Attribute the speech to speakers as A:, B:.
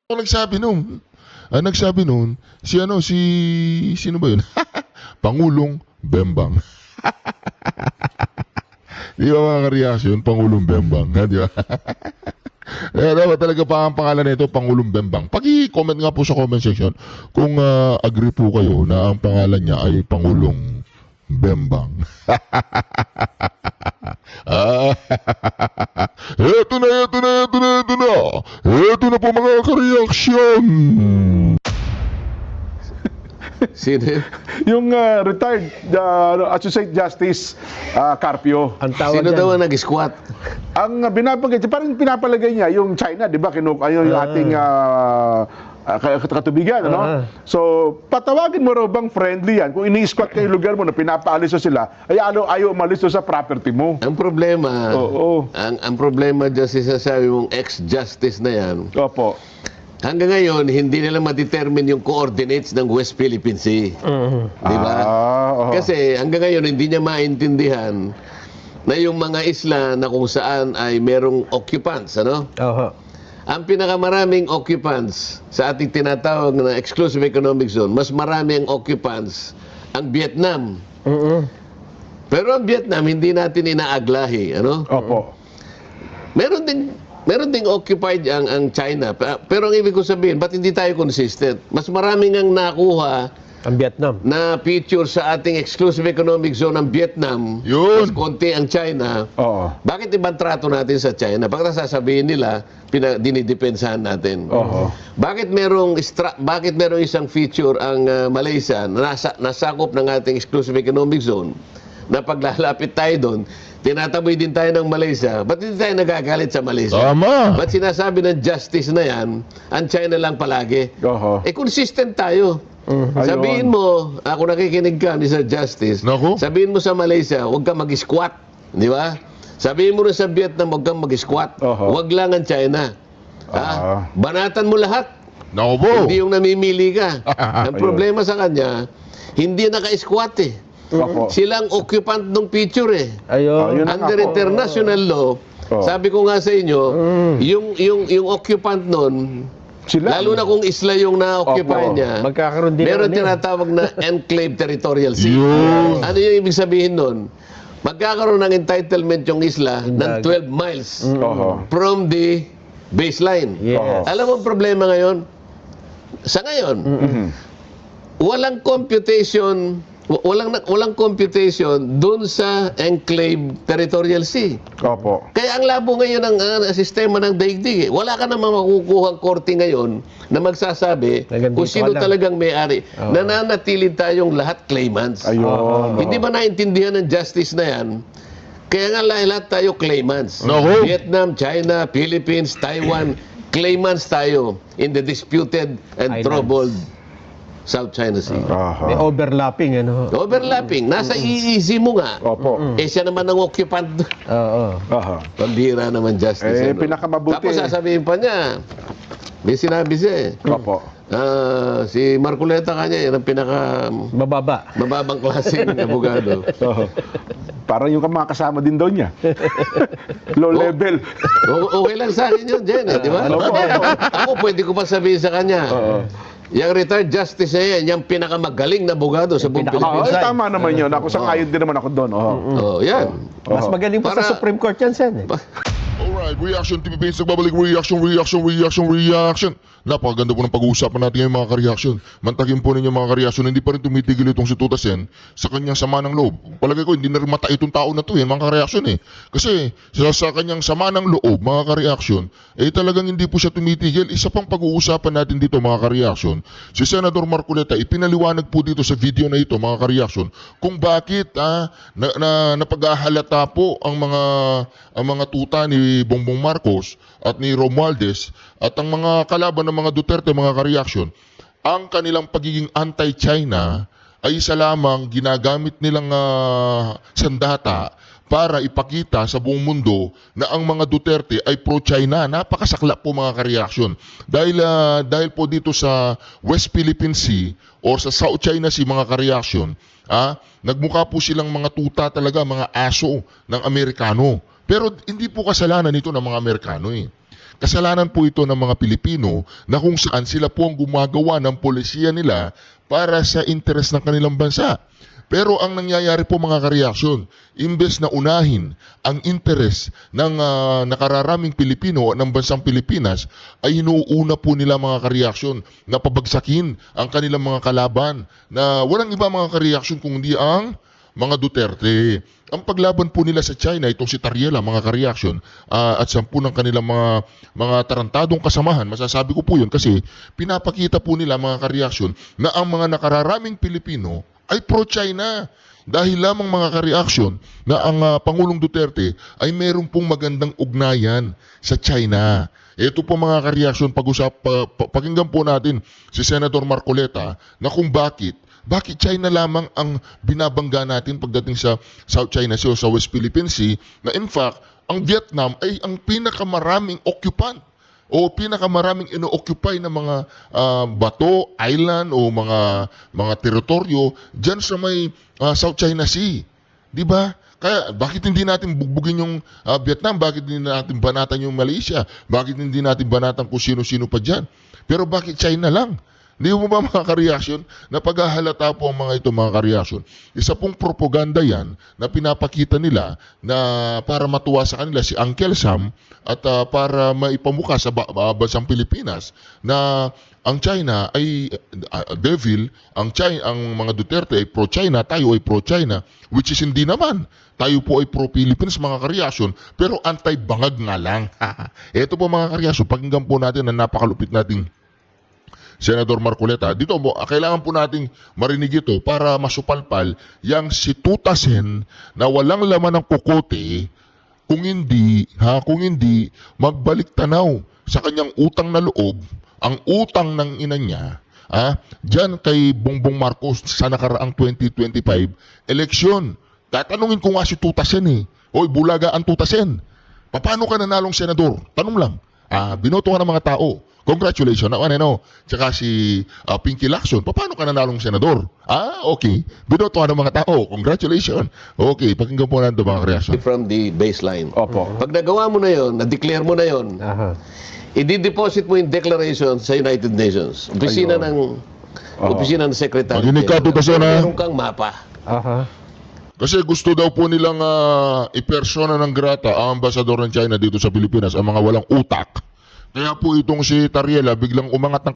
A: Ang nagsabi nun, si ano, sino ba yun? Pangulong Bembang. Di ba mga ka-reaction, Pangulong Bembang, ha, di ba? Eh, dapat talaga pa ang pangalan nito, Pangulong Bembang. Paki-comment nga po sa comment section kung agree po kayo na ang pangalan niya ay Pangulong Bembang. Ah, eto na. Eto na po mga ka-reaction.
B: Sino yun?
C: Yung retired Associate Justice Carpio.
D: Ang tawag
B: Sino
D: dyan.
B: daw ang nag-squat?
C: Ang binabanggit, parang pinapalagay niya yung China, di ba? Yung ating katubigan, ano? So, patawagin mo raw bang friendly yan? Kung ini-squat kayo lugar mo na pinapaalis mo sila, ay ayaw umalis doon sa property mo.
B: Ang problema,
C: Oo.
B: ang problema dyan sasabi mong ex-justice na yan,
C: Opo.
B: hanggang ngayon, hindi nila ma-determine yung coordinates ng West Philippine Sea. Di ba?
C: Oo.
B: Kasi hanggang ngayon, hindi niya maintindihan na yung mga isla na kung saan ay merong occupants, ano?
D: Oho.
B: Ang pinakamaraming occupants sa ating tinatawag na exclusive economic zone, mas marami ang occupants ang Vietnam. Pero ang Vietnam, hindi natin inaaglahi, ano?
C: Opo.
B: Meron ding occupied ang China. Pero ang ibig ko sabihin, ba't hindi tayo consistent? Mas maraming ang nakuha
D: Ang Vietnam.
B: na feature sa ating exclusive economic zone ng Vietnam.
A: Yun.
B: Mas konti ang China.
C: Oo.
B: Bakit ibang trato natin sa China? Bakit sasabihin nila, dinidepensahan natin?
C: Oo.
B: Bakit merong isang feature ang Malaysia na nasakop ng ating exclusive economic zone na paglalapit tayo doon, tinataboy din tayo ng Malaysia. Ba't hindi tayo nagagalit sa Malaysia?
A: Tama.
B: Ba't sinasabi ng justice na yan, ang China lang palagi?
C: Oho.
B: Consistent tayo. Sabihin mo, ako nakikinig ka, Mr. Justice,
A: Naku.
B: sabihin mo sa Malaysia, huwag kang mag-squat. Di ba? Sabihin mo rin sa Vietnam, huwag kang mag-squat.
C: Oho.
B: Huwag lang ang China. Ha? Banatan mo lahat.
A: Naku po.
B: Hindi yung namimili ka. Ang
C: Ayun.
B: problema sa kanya, hindi naka-squat eh.
C: Opo.
B: Silang occupant ng picture eh.
D: Ayun.
C: Ayun.
B: Under
C: ako.
B: international law,
C: Oh.
B: sabi ko nga sa inyo, yung occupant nun,
C: Sila.
B: lalo na kung isla yung na-occupy
C: Opo.
B: niya,
D: Magkakaroon din
B: meron
D: ng ano yun.
B: tinatawag na enclave territorial sea.
A: Yun.
B: Ano yung ibig sabihin nun? Magkakaroon ng entitlement yung isla ng 12 miles
C: Oho.
B: from the baseline.
D: Yes.
B: Alam mo ang problema ngayon? Sa ngayon, walang computation, walang computation doon sa enclave territorial sea.
C: Opo.
B: Kaya ang labo ngayon ng sistema ng daigdig. Wala ka namang makukuhang korte ngayon na magsasabi
D: Hanggang
B: kung
D: dito
B: sino
D: ka lang.
B: talagang may-ari. Nananatili tayong lahat claimants.
C: Ayun.
B: Hindi ba naintindihan ng justice na yan? Kaya nga lahat tayo claimants.
A: Naku.
B: Vietnam, China, Philippines, Taiwan, claimants tayo in the disputed and
D: Islands.
B: troubled South China Sea.
C: Aha.
D: May overlapping, ano?
B: Overlapping. Nasa EEZ mo nga.
C: Opo.
B: Siya naman ang occupant.
D: Oo.
C: Aha.
B: Pambira naman justice.
C: Pinakamabuti.
B: Tapos sasabihin pa niya, may sinabi siya eh.
C: Opo.
B: Si Marcoleta kanya, yan ang pinaka
D: Bababa.
B: mababang klaseng abogado.
C: Oho. Parang yung mga kasama din daw niya. Low level.
B: Okay lang sa akin yun, Jen, eh, di ba? Ako pwede ko pa sabihin sa kanya. Yung retired justice na yan, yung pinakamagaling na abogado sa buong Pilipinas.
C: Ay, tama naman yun. Ako sangayon din naman ako doon. Oho.
B: Oh, yan.
D: Mas magaling pa sa
B: Para-
D: Supreme Court yan, Sen.
A: Alright, Reaction TV Pins, nagbabalik reaction. Napakaganda po ng pag-uusapan natin ngayon mga ka-reaction. Mantakin po ninyo mga ka-reaction, hindi pa rin tumitigil itong si Tuta Sen sa kanyang sama ng loob. Palagay ko, hindi na rin mata itong tao na to mga ka-reaction eh. Kasi sa kanyang sama ng loob, mga ka-reaction, talagang hindi po siya tumitigil. Isa pang pag-uusapan natin dito mga ka-reaction, si Senador Marcoleta, ipinaliwanag po dito sa video na ito mga ka-reaction, kung bakit napag-ahalata po ang mga tuta ni Bongbong Marcos at ni Romualdez at ang mga kalaban ng mga Duterte mga ka-reaction, ang kanilang pagiging anti-China ay isa lamang ginagamit nilang sandata para ipakita sa buong mundo na ang mga Duterte ay pro-China. Napakasakla po mga ka-reaction. Dahil po dito sa West Philippine Sea o sa South China Sea mga ka-reaction, nagmukha po silang mga tuta talaga, mga aso ng Amerikano. Pero hindi po kasalanan nito ng mga Amerikano eh. kasalanan po ito ng mga Pilipino na kung saan sila po ang gumagawa ng polisiya nila para sa interes ng kanilang bansa. Pero ang nangyayari po mga kareaksyon, imbes na unahin ang interes ng nakararaming Pilipino o ng bansang Pilipinas, ay inuuna po nila mga kareaksyon na pabagsakin ang kanilang mga kalaban na walang iba mga kareaksyon kundi ang mga Duterte. Ang paglaban po nila sa China, itong si Tariela, mga kareaksyon, at 10 ng kanilang mga tarantadong kasamahan, masasabi ko po yun kasi pinapakita po nila mga kareaksyon na ang mga nakararaming Pilipino ay pro-China. Dahil lamang mga kareaksyon na ang Pangulong Duterte ay meron pong magandang ugnayan sa China. Ito po mga kareaksyon, pakinggan po natin si Senator Marcoleta na kung bakit China lamang ang binabangga natin pagdating sa South China Sea o sa West Philippine Sea, na in fact, ang Vietnam ay ang pinakamaraming occupant o pinakamaraming ino-occupy na mga bato, island o mga teritoryo diyan sa may South China Sea. 'Di ba? Kaya bakit hindi natin bugbugin yung Vietnam? Bakit hindi natin banatan yung Malaysia? Bakit hindi natin banatan kung sino-sino pa diyan? Pero bakit China lang? Hindi mo ba mga kareaksyon na paghahalata po ang mga ito mga kareaksyon? Isa pong propaganda yan na pinapakita nila na para matuwa sa kanila si Uncle Sam at para maipamuka sa bansang Pilipinas na ang China ay devil, ang mga Duterte ay pro-China, tayo ay pro-China, which is hindi naman. Tayo po ay pro-Philippines mga kareaksyon, pero anti-bangag nga lang. Ito po mga kareaksyon, pakinggan po natin na napakalupit nating Senador Marcoleta. Dito mo, kailangan po nating marinig ito para masupalpal yang si Tutasen na walang laman ng kukote kung hindi magbalik tanaw sa kanyang utang na loob, ang utang ng ina niya, diyan kay Bongbong Marcos sa nakaraang 2025 eleksyon. Tatanungin ko nga si Tutasen Hoy, bulaga ang Tutasen. Paano ka nanalong senador? Tanong lang. Binoto ka ng mga tao. Congratulations. Tsaka si Pinky Lacson, paano ka nanalong senador? Okay. Binoto ka ng mga tao. Congratulations. Okay, pakinggan po natin mga reaction.
B: From the baseline.
C: Opo.
B: Pag nagawa mo na yon, na-declare mo na yon,
D: Aha.
B: i-deposit mo yung declaration sa United Nations. Opisina ng Secretary.
A: Makinig ka, Tutasen,
B: Meron kang mapa.
D: Aha.
A: Kasi gusto daw po nilang ipersona ng grata ang ambasador ng China dito sa Pilipinas, ang mga walang utak. Kaya po itong si Tariela biglang umangat ng